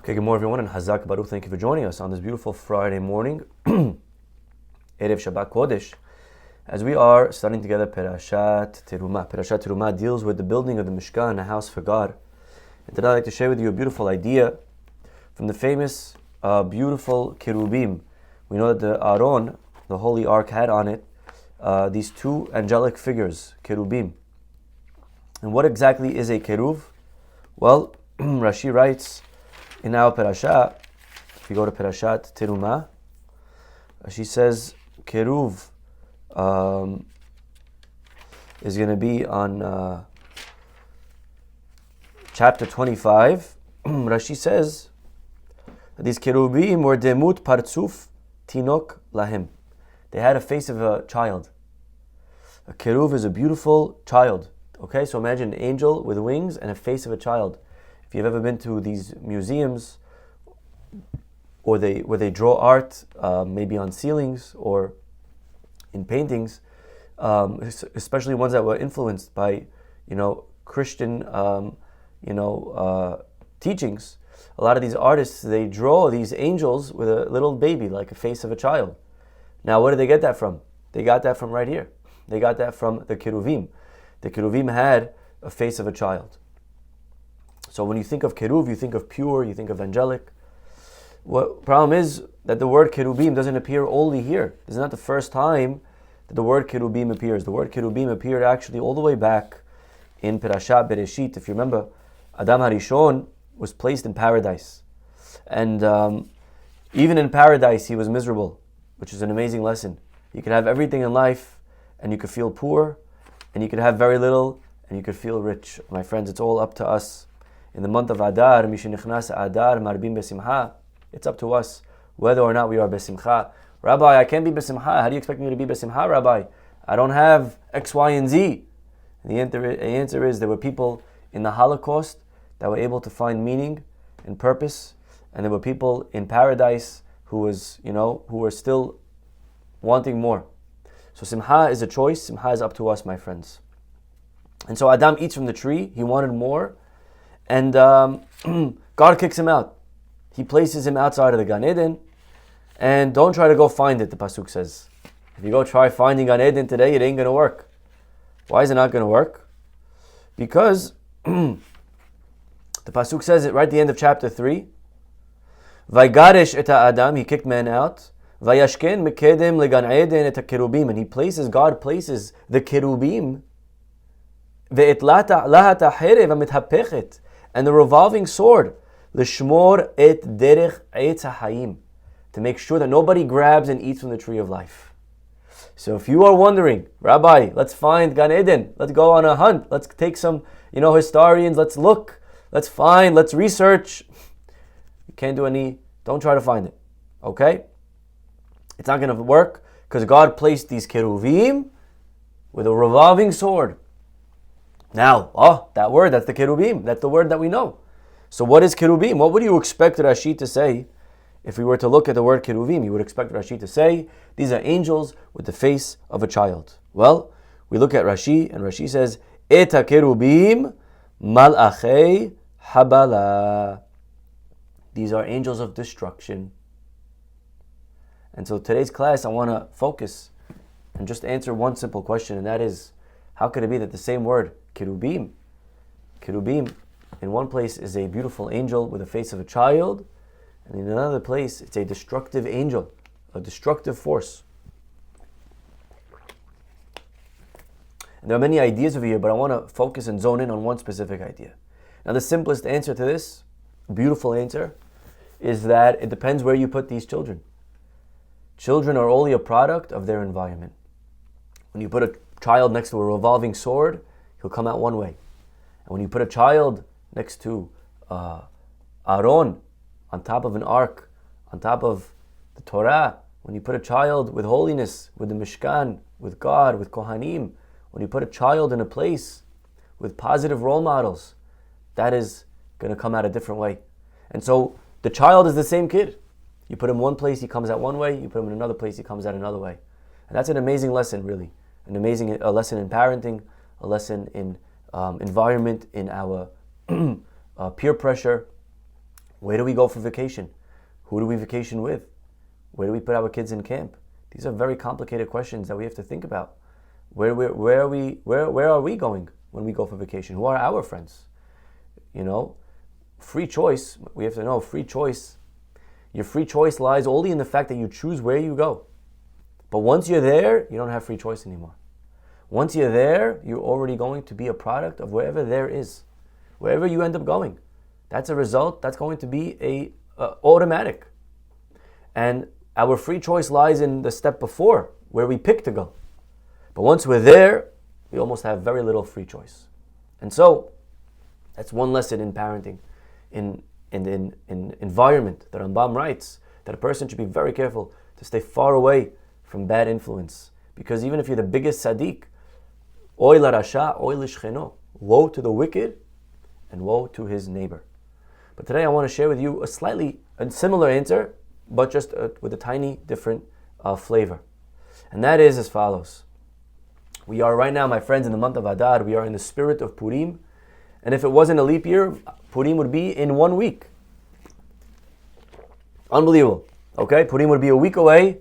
Okay, good morning everyone, and Chazak Baruch. Thank you for joining us on this beautiful Friday morning, Erev Shabbat Kodesh, as we are studying together Perashat Terumah. Perashat Terumah deals with the building of the Mishkan, a house for God. And today I'd like to share with you a beautiful idea from the famous, beautiful Kerubim. We know that the Aron, the Holy Ark, had on it these two angelic figures, Kerubim. And what exactly is a Keruv? Well, Rashi writes in our Perashat, if you go to Perashat Terumah, she says Keruv is going to be on chapter 25. Rashi says that these Kerubim were demut partsuf tinok lahim. They had a face of a child. A Keruv is a beautiful child. Okay, so imagine an angel with wings and a face of a child. If you've ever been to these museums, or where they draw art, maybe on ceilings or in paintings, especially ones that were influenced by, Christian, teachings. A lot of these artists, they draw these angels with a little baby, like a face of a child. Now, where did they get that from? They got that from right here. They got that from the Keruvim. The Keruvim had a face of a child. So when you think of Keruv, you think of pure, you think of angelic. What problem is that the word Kerubim doesn't appear only here. This is not the first time that the word Kerubim appears. The word Kerubim appeared actually all the way back in Perashat Bereshit. If you remember, Adam HaRishon was placed in paradise. And even in paradise, he was miserable, which is an amazing lesson. You could have everything in life, and you could feel poor, and you could have very little, and you could feel rich. My friends, it's all up to us. In the month of Adar, Mishenichnas Adar Marbim Besimcha, it's up to us whether or not we are Besimcha. Rabbi, I can't be Besimcha. How do you expect me to be Besimcha, Rabbi? I don't have X, Y, and Z. And the answer is there were people in the Holocaust that were able to find meaning and purpose, and there were people in paradise who were still wanting more. So Simcha is a choice. Simcha is up to us, my friends. And so Adam eats from the tree. He wanted more. And God kicks him out. He places him outside of the Gan Eden. And don't try to go find it, the Pasuk says. If you go try finding Gan Eden today, it ain't going to work. Why is it not going to work? Because the Pasuk says it right at the end of chapter 3. Vaygaresh et Adam, he kicked man out. Vayashken mekedem legan Eden et kerubim. And God places the kerubim. Ve'etlata lahata herev amitapechet. And the revolving sword, l'shmor et derech eitz ha'hayim, to make sure that nobody grabs and eats from the tree of life. So if you are wondering, Rabbi, let's find Gan Eden, let's go on a hunt, let's take some, historians, let's look, let's find, let's research. You can't do don't try to find it, okay? It's not going to work because God placed these keruvim with a revolving sword. Now, that word, that's the Kerubim. That's the word that we know. So what is Kerubim? What would you expect Rashi to say if we were to look at the word Kerubim? You would expect Rashi to say, these are angels with the face of a child. Well, we look at Rashi, and Rashi says, Eta Kerubim malachei habala. These are angels of destruction. And so today's class, I want to focus and just answer one simple question, and that is, how could it be that the same word, Kerubim, in one place is a beautiful angel with the face of a child, and in another place it's a destructive angel, a destructive force? And there are many ideas over here, but I want to focus and zone in on one specific idea. Now the simplest answer to this, beautiful answer, is that it depends where you put these children. Children are only a product of their environment. When you put a child next to a revolving sword, he'll come out one way. And when you put a child next to Aron, on top of an ark, on top of the Torah, when you put a child with holiness, with the Mishkan, with God, with Kohanim, when you put a child in a place with positive role models, that is going to come out a different way. And so the child is the same kid. You put him one place, he comes out one way. You put him in another place, he comes out another way. And that's an amazing lesson, really. An amazing lesson in parenting, a lesson in environment, in our peer pressure, Where do we go for vacation? Who do we vacation with? Where do we put our kids in camp? These are very complicated questions that we have to think about. Where are we going when we go for vacation? Who are our friends? Free choice. We have to know free choice. Your free choice lies only in the fact that you choose where you go. But once you're there, you don't have free choice anymore. Once you're there, you're already going to be a product of wherever there is. Wherever you end up going. That's a result. That's going to be a automatic. And our free choice lies in the step before, where we pick to go. But once we're there, we almost have very little free choice. And so, that's one lesson in parenting, in environment. The Rambam writes that a person should be very careful to stay far away from bad influence. Because even if you're the biggest tzaddik, oy la rasha, oy lishcheno, woe to the wicked and woe to his neighbor. But today I want to share with you a similar answer, but just with a tiny different flavor. And that is as follows. We are right now, my friends, in the month of Adar. We are in the spirit of Purim. And if it wasn't a leap year, Purim would be in 1 week. Unbelievable. Okay, Purim would be a week away.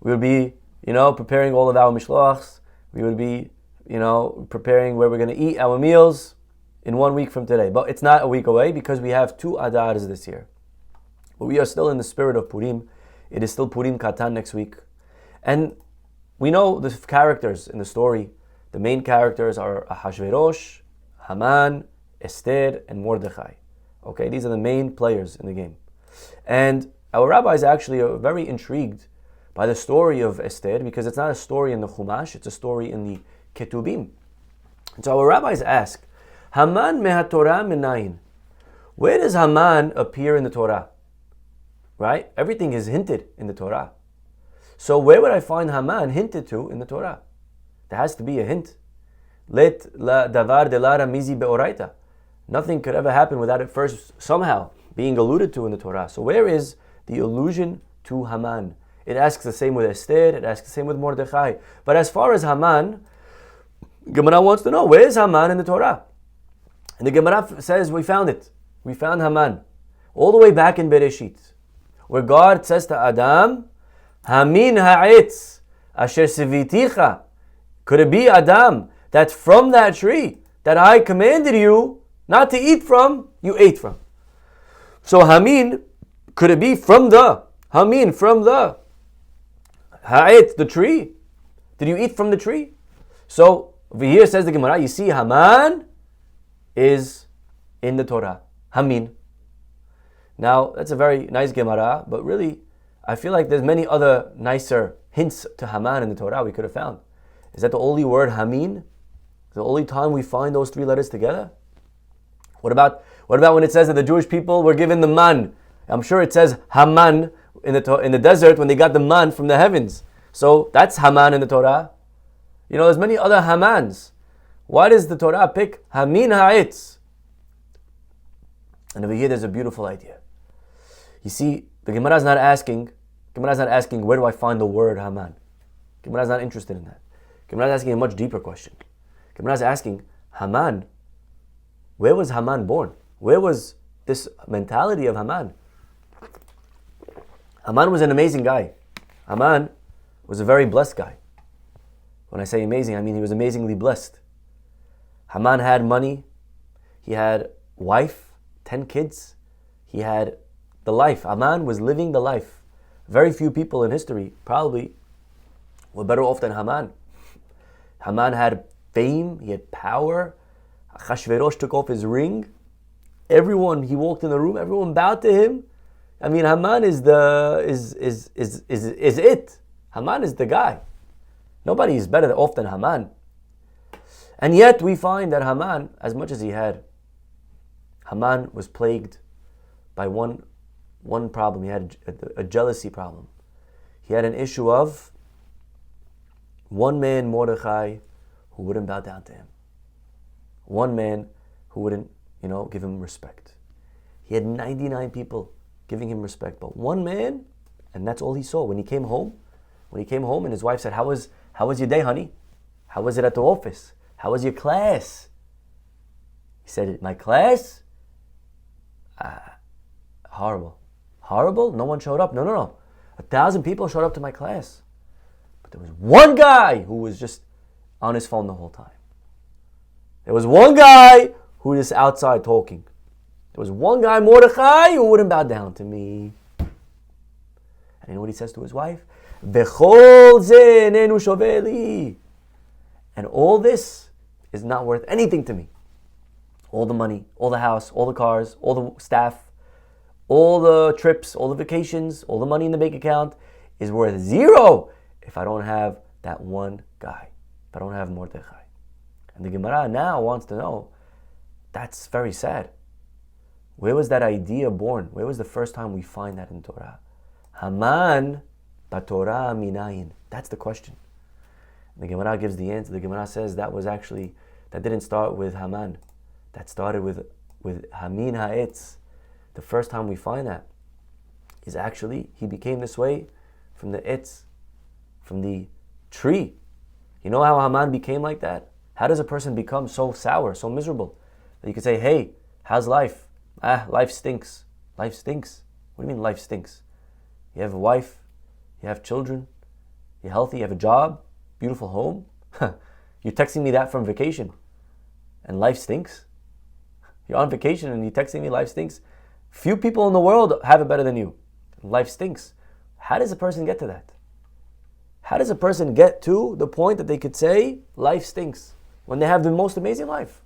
We would be, preparing all of our mishloachs. We would be, preparing where we're going to eat our meals in 1 week from today. But it's not a week away because we have 2 Adars this year. But we are still in the spirit of Purim. It is still Purim Katan next week. And we know the characters in the story. The main characters are Ahashverosh, Haman, Esther, and Mordechai. Okay, these are the main players in the game. And our rabbis actually are very intrigued by the story of Esther because it's not a story in the Chumash, it's a story in the Ketubim. And so our rabbis ask, Haman mehatorah menayin. Where does Haman appear in the Torah? Right? Everything is hinted in the Torah. So where would I find Haman hinted to in the Torah? There has to be a hint. Let la davar de la ramizi beoraita. Nothing could ever happen without it first somehow being alluded to in the Torah. So where is the allusion to Haman? It asks the same with Esther, it asks the same with Mordechai. But as far as Haman, Gemara wants to know, where is Haman in the Torah? And the Gemara says, we found it. We found Haman. All the way back in Bereshit, where God says to Adam, Hamin ha'etz asher siviticha. Could it be, Adam, that from that tree that I commanded you not to eat from, you ate from? So Hamin, could it be from the ha'etz, the tree? Did you eat from the tree? So over here says the Gemara, you see Haman is in the Torah. Hamin. Now, that's a very nice Gemara, but really, I feel like there's many other nicer hints to Haman in the Torah we could have found. Is that the only word Hamin? The only time we find those 3 letters together? What about when it says that the Jewish people were given the man? I'm sure it says Haman in the desert when they got the man from the heavens. So that's Haman in the Torah. There's many other Hamans. Why does the Torah pick Hamin ha'etz? And over here there's a beautiful idea. You see, the Gemara is not asking, where do I find the word Haman? Gemara is not interested in that. Gemara is asking a much deeper question. Gemara is asking, Haman, where was Haman born? Where was this mentality of Haman? Haman was an amazing guy. Haman was a very blessed guy. When I say amazing, I mean he was amazingly blessed. Haman had money. He had wife, 10 kids. He had the life. Haman was living the life. Very few people in history probably were better off than Haman. Haman had fame. He had power. Achashverosh took off his ring. Everyone, he walked in the room, everyone bowed to him. I mean, Haman is it. Haman is the guy. Nobody is better off than Haman. And yet we find that Haman, as much as he had, Haman was plagued by one problem. He had a jealousy problem. He had an issue of one man, Mordechai, who wouldn't bow down to him. One man who wouldn't, give him respect. He had 99 people giving him respect, but one man, and that's all he saw. When he came home and his wife said, How was your day, honey? How was it at the office? How was your class? He said, my class? Horrible. Horrible? No one showed up? No. 1,000 people showed up to my class. But there was one guy who was just on his phone the whole time. There was one guy who was outside talking. There was one guy, Mordechai, who wouldn't bow down to me. And you know what he says to his wife? V'chol ze enenu shoveh li. And all this is not worth anything to me. All the money, all the house, all the cars, all the staff, all the trips, all the vacations, all the money in the bank account is worth zero if I don't have that one guy, if I don't have Mordechai. And the Gemara now wants to know, that's very sad. Where was that idea born? Where was the first time we find that in Torah? Haman batorah minayin. That's the question. And the Gemara gives the answer. The Gemara says that didn't start with Haman. That started with Hamin ha'etz. The first time we find that is actually he became this way from the etz, from the tree. You know how Haman became like that? How does a person become so sour, so miserable? That you can say, hey, how's life? Life stinks. Life stinks. What do you mean life stinks? You have a wife, you have children, you're healthy, you have a job, beautiful home. You're texting me that from vacation. And life stinks? You're on vacation and you're texting me life stinks? Few people in the world have it better than you. Life stinks. How does a person get to that? How does a person get to the point that they could say life stinks when they have the most amazing life?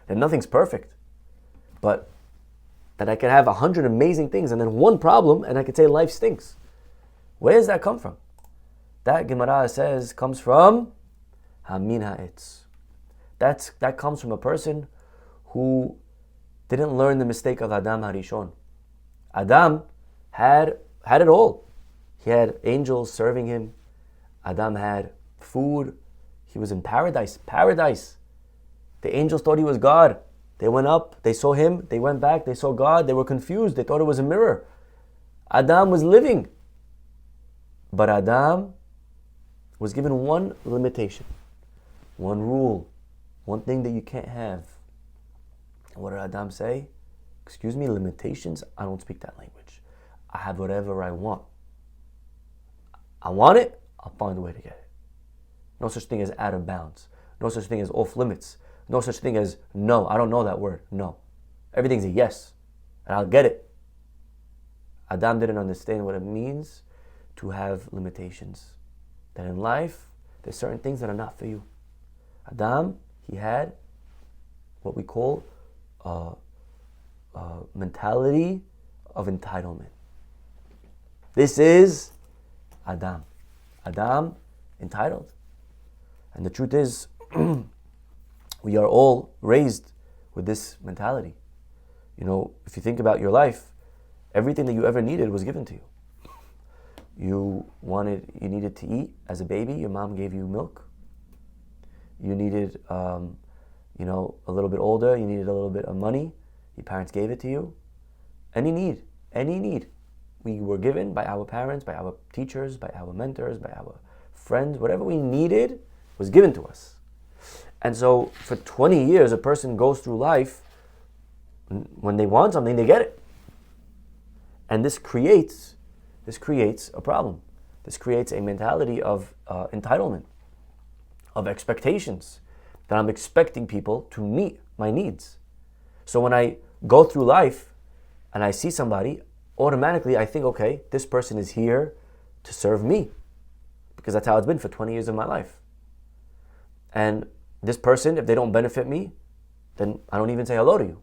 And nothing's perfect. But that I could have 100 amazing things and then one problem and I could say life stinks. Where does that come from? That Gemara says comes from Hamin ha'etz. That comes from a person who didn't learn the mistake of Adam Harishon. Adam had it all. He had angels serving him. Adam had food. He was in paradise. Paradise. The angels thought he was God. They went up, they saw him, they went back, they saw God, they were confused, they thought it was a mirror. Adam was living. But Adam was given one limitation, one rule, one thing that you can't have. And what did Adam say? Excuse me, limitations? I don't speak that language. I have whatever I want. I want it, I'll find a way to get it. No such thing as out of bounds. No such thing as off limits. No such thing as no. I don't know that word. No. Everything's a yes. And I'll get it. Adam didn't understand what it means to have limitations. That in life, there's certain things that are not for you. Adam, he had what we call a mentality of entitlement. This is Adam. Adam, entitled. And the truth is, we are all raised with this mentality. You know, if you think about your life, everything that you ever needed was given to you. You needed to eat as a baby, your mom gave you milk. You needed, a little bit older, you needed a little bit of money, your parents gave it to you. Any need, we were given by our parents, by our teachers, by our mentors, by our friends. Whatever we needed was given to us. And so for 20 years, a person goes through life, when they want something, they get it. And this creates a problem. This creates a mentality of entitlement, of expectations, that I'm expecting people to meet my needs. So when I go through life and I see somebody, automatically I think, okay, this person is here to serve me, because that's how it's been for 20 years of my life. And this person, if they don't benefit me, then I don't even say hello to you.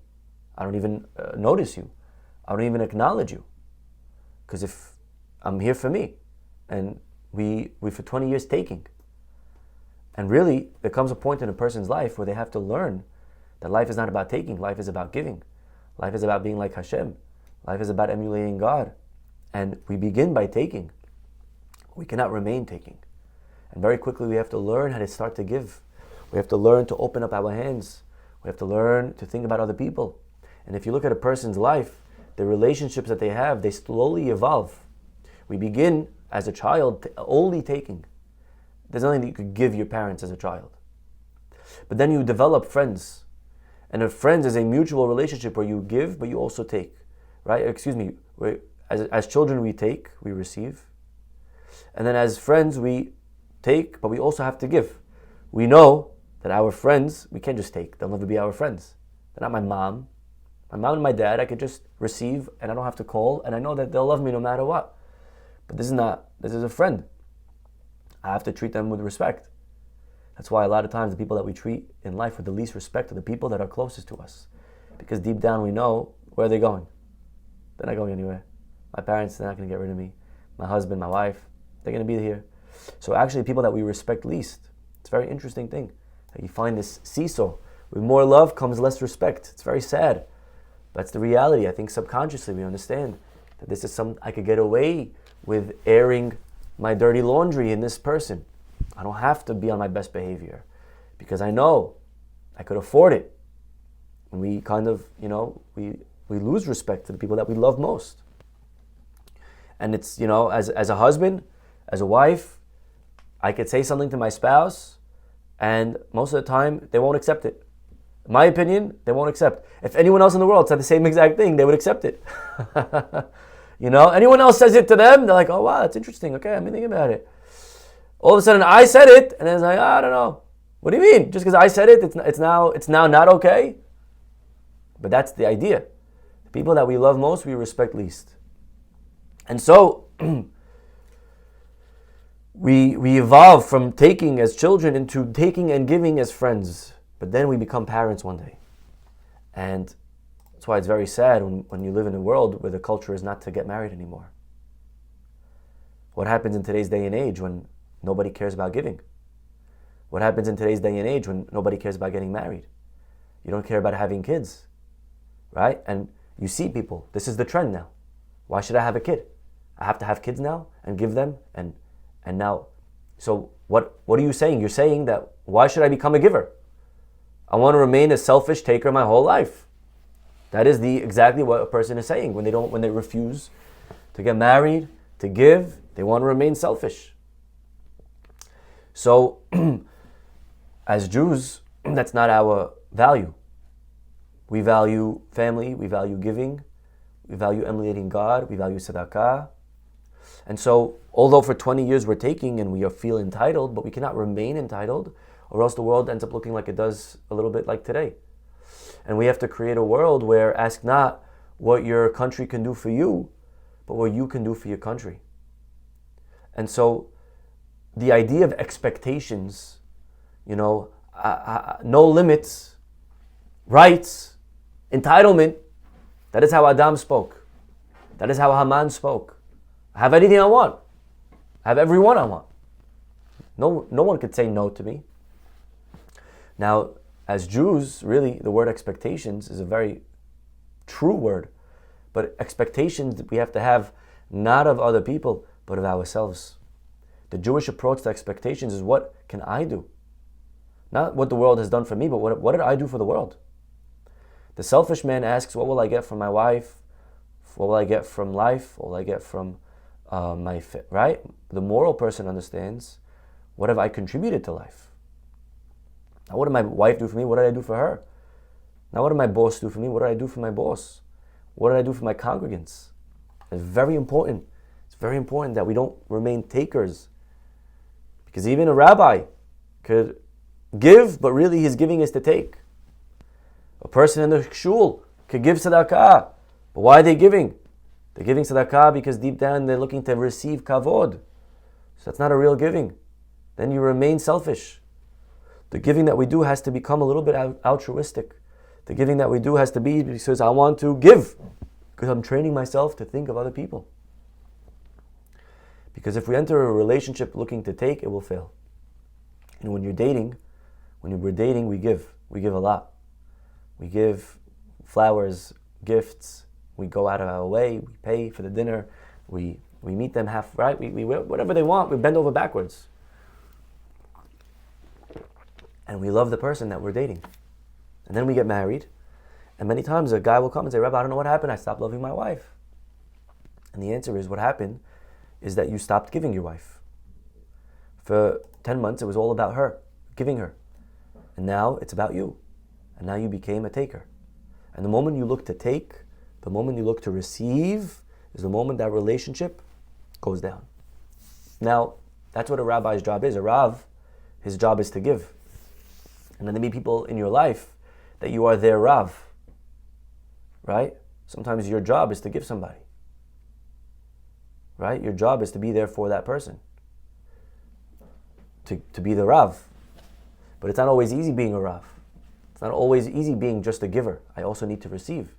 I don't even notice you. I don't even acknowledge you. Because if I'm here for me, and we for 20 years taking. And really, there comes a point in a person's life where they have to learn that life is not about taking, life is about giving. Life is about being like Hashem. Life is about emulating God. And we begin by taking. We cannot remain taking. And very quickly we have to learn how to start to give. We have to learn to open up our hands. We have to learn to think about other people. And if you look at a person's life, the relationships that they have, they slowly evolve. We begin as a child only taking. There's nothing that you could give your parents as a child. But then you develop friends. And a friends is a mutual relationship where you give, but you also take. right? Excuse me. As children, we take, we receive. And then as friends, we take, but we also have to give. We know that our friends, we can't just take. They'll never be our friends. They're not my mom. My mom and my dad, I could just receive and I don't have to call, and I know that they'll love me no matter what. But this is a friend. I have to treat them with respect. That's why a lot of times the people that we treat in life with the least respect are the people that are closest to us. Because deep down we know where they're going. They're not going anywhere. My parents, they're not going to get rid of me. My husband, my wife, they're going to be here. So actually people that we respect least, it's a very interesting thing. That you find this seesaw. With more love comes less respect. It's very sad. That's the reality. I think subconsciously we understand that this is I could get away with airing my dirty laundry in this person. I don't have to be on my best behavior because I know I could afford it. And we kind of, we lose respect to the people that we love most. And it's, as a husband, as a wife, I could say something to my spouse and most of the time they won't accept it. My opinion, they won't accept. If anyone else in the world said the same exact thing, they would accept it. Anyone else says it to them, they're like, oh wow, that's interesting. Okay, I'm thinking about it. All of a sudden I said it, and it's like, I don't know. What do you mean? Just because I said it, it's now not okay? But that's the idea. The people that we love most, we respect least. And so we evolve from taking as children into taking and giving as friends. But then we become parents one day. And that's why it's very sad when you live in a world where the culture is not to get married anymore. What happens in today's day and age when nobody cares about giving? What happens in today's day and age when nobody cares about getting married? You don't care about having kids, right? And you see people, this is the trend now. Why should I have a kid? I have to have kids now and give them and now. So what are you saying? You're saying that why should I become a giver? I want to remain a selfish taker my whole life. That is exactly what a person is saying when they refuse to get married, to give, they want to remain selfish. So as Jews, that's not our value. We value family, we value giving, we value emulating God, we value tzedakah. And so although for 20 years we're taking and we feel entitled, but we cannot remain entitled, or else the world ends up looking like it does a little bit like today. And we have to create a world where ask not what your country can do for you, but what you can do for your country. And so the idea of expectations, no limits, rights, entitlement, that is how Adam spoke. That is how Haman spoke. I have anything I want. I have everyone I want. No one could say no to me. Now, as Jews, really, the word expectations is a very true word. But expectations we have to have not of other people, but of ourselves. The Jewish approach to expectations is what can I do? Not what the world has done for me, but what did I do for the world? The selfish man asks, what will I get from my wife? What will I get from life? What will I get from right? The moral person understands, what have I contributed to life? Now, what did my wife do for me? What did I do for her? Now, what did my boss do for me? What did I do for my boss? What did I do for my congregants? It's very important. It's very important that we don't remain takers. Because even a rabbi could give, but really his giving is to take. A person in the shul could give tzedakah, but why are they giving? They're giving tzedakah because deep down they're looking to receive kavod. So that's not a real giving. Then you remain selfish. The giving that we do has to become a little bit altruistic. The giving that we do has to be because I want to give, because I'm training myself to think of other people. Because if we enter a relationship looking to take, it will fail. And when we're dating, we give. We give a lot. We give flowers, gifts. We go out of our way. We pay for the dinner. We meet them half, right? We whatever they want. We bend over backwards. And we love the person that we're dating. And then we get married. And many times a guy will come and say, Rabbi, I don't know what happened. I stopped loving my wife. And the answer is, what happened is that you stopped giving your wife. For 10 months, it was all about her, giving her. And now it's about you. And now you became a taker. And the moment you look to take, The moment you look to receive is the moment that relationship goes down. Now, that's what a rabbi's job is. A rav, his job is to give. And then there may be people in your life that you are their rav. Right? Sometimes your job is to give somebody. Right? Your job is to be there for that person. To be the rav. But it's not always easy being a rav. It's not always easy being just a giver. I also need to receive.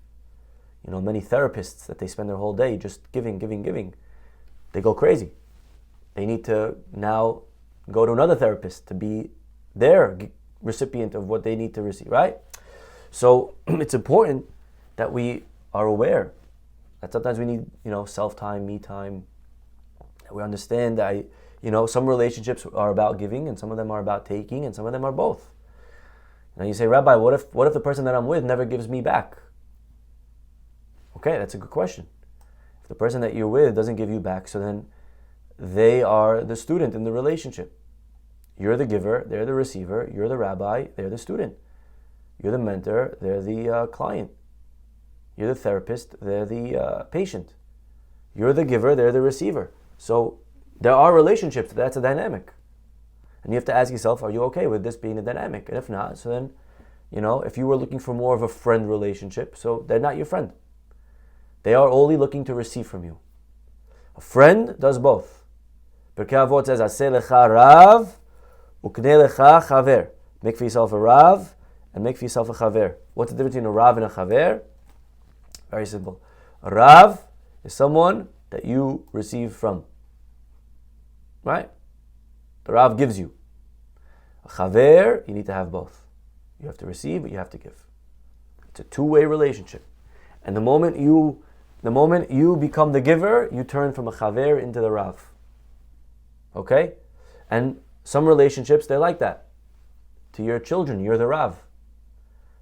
Many therapists that they spend their whole day just giving. They go crazy. They need to now go to another therapist to be their recipient of what they need to receive, right? So it's important that we are aware that sometimes we need, self-time, me time. That we understand that, some relationships are about giving and some of them are about taking and some of them are both. Now you say, Rabbi, what if the person that I'm with never gives me back? Okay, that's a good question. If the person that you're with doesn't give you back, so then they are the student in the relationship. You're the giver, they're the receiver. You're the rabbi, they're the student. You're the mentor, they're the client. You're the therapist, they're the patient. You're the giver, they're the receiver. So there are relationships, that's a dynamic. And you have to ask yourself, are you okay with this being a dynamic? And if not, so then, if you were looking for more of a friend relationship, so they're not your friend. They are only looking to receive from you. A friend does both. Pirkei Avot says, Aseh lecha rav, ukneh lecha chaver. Make for yourself a rav, and make for yourself a chaver. What's the difference between a rav and a chaver? Very simple. A rav is someone that you receive from. Right? The rav gives you. A chaver, you need to have both. You have to receive, but you have to give. It's a two-way relationship. And the moment you become the giver, you turn from a chaver into the rav. Okay? And some relationships, they're like that. To your children, you're the rav.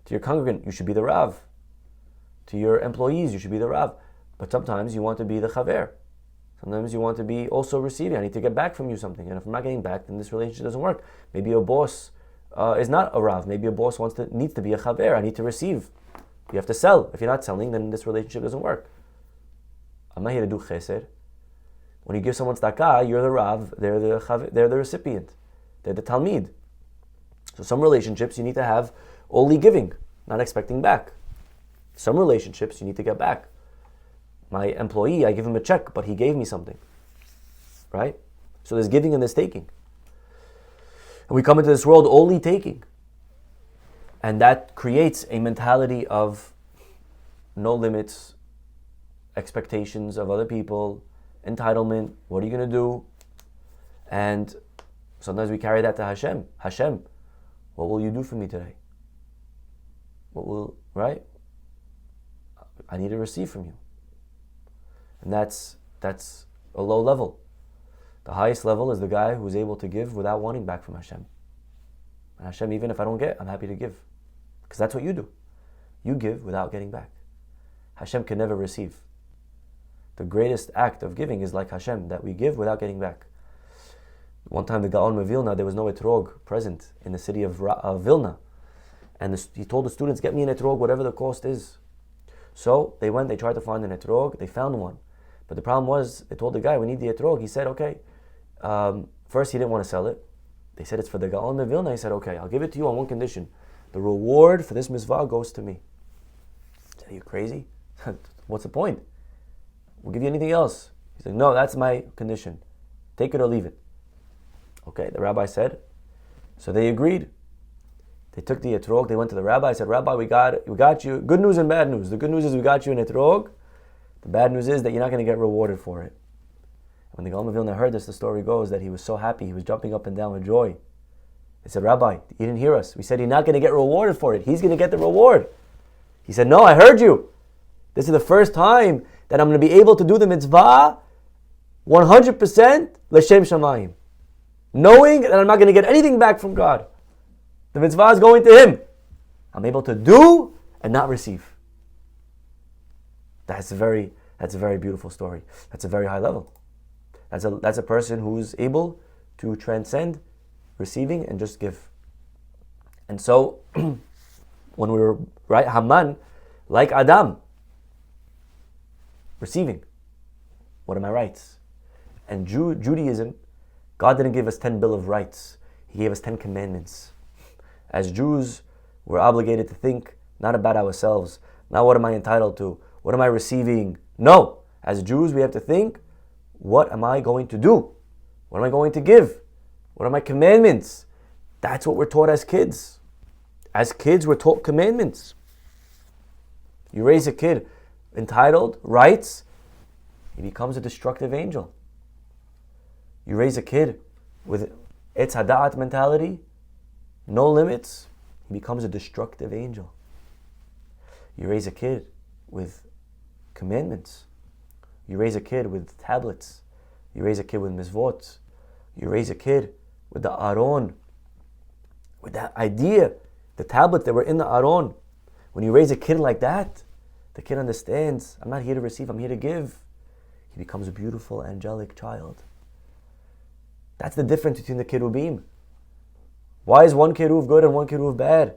To your congregant, you should be the rav. To your employees, you should be the rav. But sometimes you want to be the chaver. Sometimes you want to be also receiving. I need to get back from you something. And if I'm not getting back, then this relationship doesn't work. Maybe a boss is not a rav. Maybe a boss needs to be a chaver. I need to receive. You have to sell. If you're not selling, then this relationship doesn't work. I'm not here to do chesed. When you give someone tzedakah, you're the rav, they're the recipient. They're the talmid. So some relationships you need to have only giving, not expecting back. Some relationships you need to get back. My employee, I give him a check, but he gave me something. Right? So there's giving and there's taking. And we come into this world only taking. And that creates a mentality of no limits, expectations of other people, entitlement, what are you going to do? And sometimes we carry that to Hashem. Hashem, what will you do for me today? Right? I need to receive from you. And that's a low level. The highest level is the guy who's able to give without wanting back from Hashem. And Hashem, even if I don't get, I'm happy to give. Because that's what you do. You give without getting back. Hashem can never receive. The greatest act of giving is like Hashem, that we give without getting back. One time the Gaon of Vilna, there was no etrog present in the city of Vilna. And he told the students, get me an etrog, whatever the cost is. So they went, they tried to find an etrog, they found one. But the problem was, they told the guy, we need the etrog. He said, okay. First, he didn't want to sell it. They said, it's for the Gaon of Vilna. He said, okay, I'll give it to you on one condition. The reward for this mitzvah goes to me. I said, are you crazy? What's the point? We'll give you anything else. He said, no, that's my condition. Take it or leave it. Okay, the rabbi said. So they agreed. They took the etrog. They went to the rabbi. Said, Rabbi, we got you. Good news and bad news. The good news is we got you an etrog. The bad news is that you're not going to get rewarded for it. When the Gaon of Vilna heard this, the story goes that he was so happy. He was jumping up and down with joy. They said, Rabbi, you didn't hear us. We said you're not going to get rewarded for it. He's going to get the reward. He said, no, I heard you. This is the first time that I'm going to be able to do the mitzvah 100% l'shem shamayim. Knowing that I'm not going to get anything back from God. The mitzvah is going to Him. I'm able to do and not receive. That's a very beautiful story. That's a very high level. That's a person who's able to transcend receiving and just give. And so, when we were, right, Haman, like Adam, receiving. What are my rights? And Judaism, God didn't give us 10 Bill of Rights. He gave us 10 commandments. As Jews, we're obligated to think not about ourselves, not what am I entitled to, what am I receiving? No. As Jews, we have to think, what am I going to do? What am I going to give? What are my commandments? That's what we're taught as kids. As kids, we're taught commandments. You raise a kid entitled, rights, he becomes a destructive angel. You raise a kid with Etz Hada'at mentality, no limits, he becomes a destructive angel. You raise a kid with commandments. You raise a kid with tablets. You raise a kid with mizvot. You raise a kid with the Aron, with that idea, the tablet that were in the Aron. When you raise a kid like that, the kid understands, I'm not here to receive, I'm here to give. He becomes a beautiful, angelic child. That's the difference between the Kerubim. Why is one Keruv good and one Keruv bad?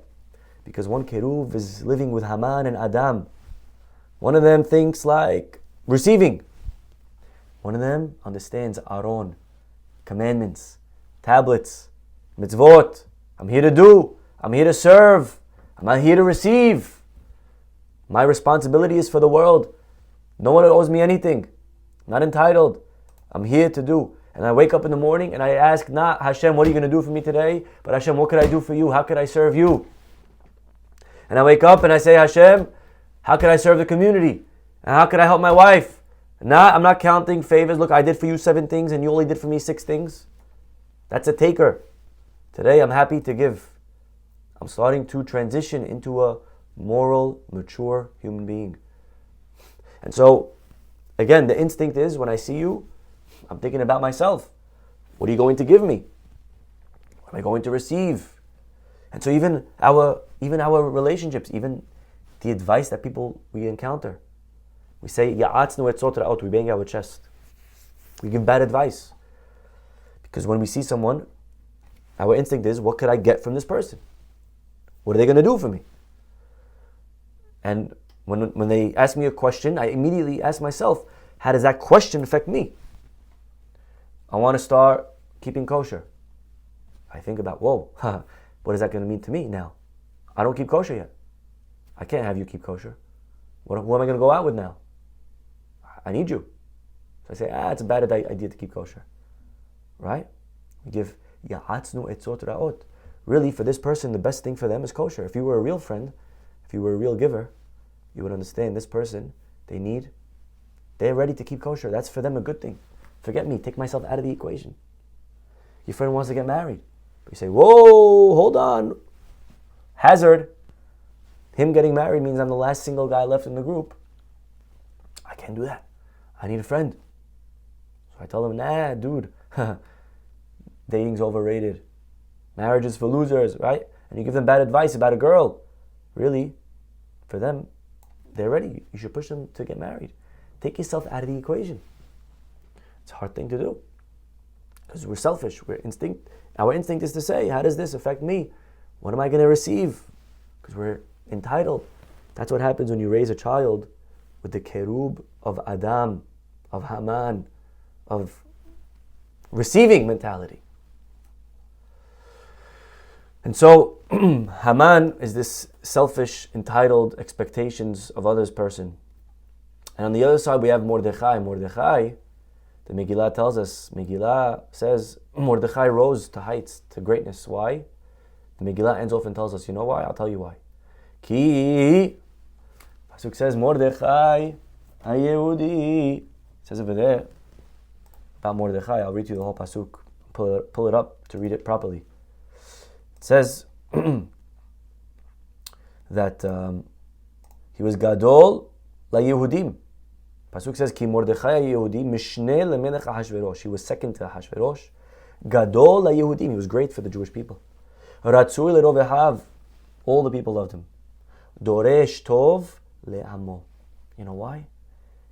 Because one Keruv is living with Haman and Adam. One of them thinks like receiving. One of them understands Aron, commandments, tablets, mitzvot. I'm here to do. I'm here to serve. I'm not here to receive. My responsibility is for the world. No one owes me anything. I'm not entitled. I'm here to do. And I wake up in the morning and I ask not, Hashem, what are you going to do for me today? But Hashem, what could I do for you? How could I serve you? And I wake up and I say, Hashem, how could I serve the community? And how could I help my wife? I'm not counting favors. Look, I did for you 7 things and you only did for me 6 things. That's a taker. Today I'm happy to give. I'm starting to transition into a moral, mature human being. And so, again, the instinct is when I see you, I'm thinking about myself. What are you going to give me? What am I going to receive? And so even our relationships, even the advice that people we encounter, we say, Ya'atznu et sotra out, we bang our chest. We give bad advice. Because when we see someone, our instinct is, what could I get from this person? What are they going to do for me? And when they ask me a question, I immediately ask myself, how does that question affect me? I want to start keeping kosher. I think about, whoa, what is that going to mean to me now? I don't keep kosher yet. I can't have you keep kosher. Who am I going to go out with now? I need you. So I say, it's a bad idea to keep kosher. Right? We give Ya'atznu etzot ra'ot. Really, for this person, the best thing for them is kosher. If you were a real friend, if you were a real giver, you would understand this person, they're ready to keep kosher. That's for them a good thing. Forget me, take myself out of the equation. Your friend wants to get married. But you say, whoa, hold on. Hazard. Him getting married means I'm the last single guy left in the group. I can't do that. I need a friend. So I tell him, nah, dude, dating's overrated. Marriage is for losers, right? And you give them bad advice about a girl. Really, for them, they're ready. You should push them to get married. Take yourself out of the equation. It's a hard thing to do. Because we're selfish. Our instinct is to say, how does this affect me? What am I going to receive? Because we're entitled. That's what happens when you raise a child with the kerub of Adam, of Haman, of receiving mentality. And so, Haman is this selfish, entitled expectations of others person. And on the other side, we have Mordechai. Mordechai, the Megillah tells us, Megillah says, Mordechai rose to heights, to greatness. Why? The Megillah ends off and tells us, you know why? I'll tell you why. Ki, Pasuk says, Mordechai, HaYehudi. It says over there, about Mordechai. I'll read you the whole Pasuk. Pull it up to read it properly. It says that he was Gadol LaYehudim. Pasuk says, Ki Mordechai Yehudi Mishneh lemelech Ahashverosh. He was second to Ahashverosh. Gadol LaYehudim. He was great for the Jewish people. Ratzui lerovehav. All the people loved him. Doresh tov le'amo. You know why?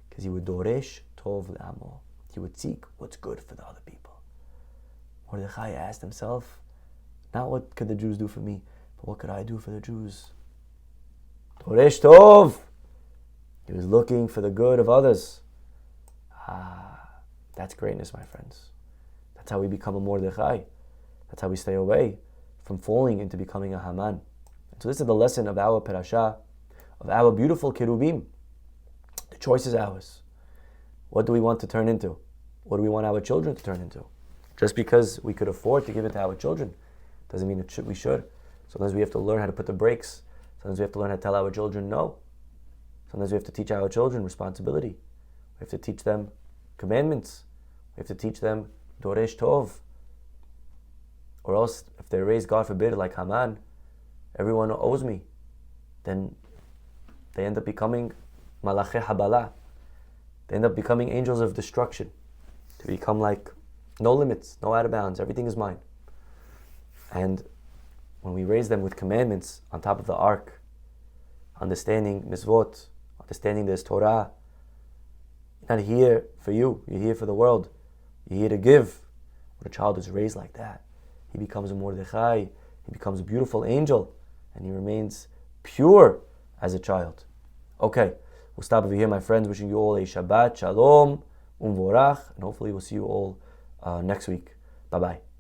Because he would doresh tov le'amo. He would seek what's good for the other people. Mordechai asked himself, not what could the Jews do for me, but what could I do for the Jews? Doresh tov. He was looking for the good of others. That's greatness, my friends. That's how we become a Mordechai. That's how we stay away from falling into becoming a Haman. And so this is the lesson of our parasha, of our beautiful Kerubim. The choice is ours. What do we want to turn into? What do we want our children to turn into? Just because we could afford to give it to our children doesn't mean we should. Sometimes we have to learn how to put the brakes. Sometimes we have to learn how to tell our children no. Sometimes we have to teach our children responsibility. We have to teach them commandments. We have to teach them Doresh Tov. Or else, if they're raised, God forbid, like Haman, everyone owes me, then they end up becoming Malachi Habala. They end up becoming angels of destruction. To become like, no limits, no out of bounds, everything is mine. And when we raise them with commandments on top of the ark, understanding mitzvot, understanding there's Torah, you're not here for you, you're here for the world. You're here to give. When a child is raised like that, he becomes a Mordechai, he becomes a beautiful angel, and he remains pure as a child. Okay, we'll stop over here, my friends. Wishing you all a Shabbat Shalom, Umvorach, and hopefully we'll see you all next week. Bye-bye.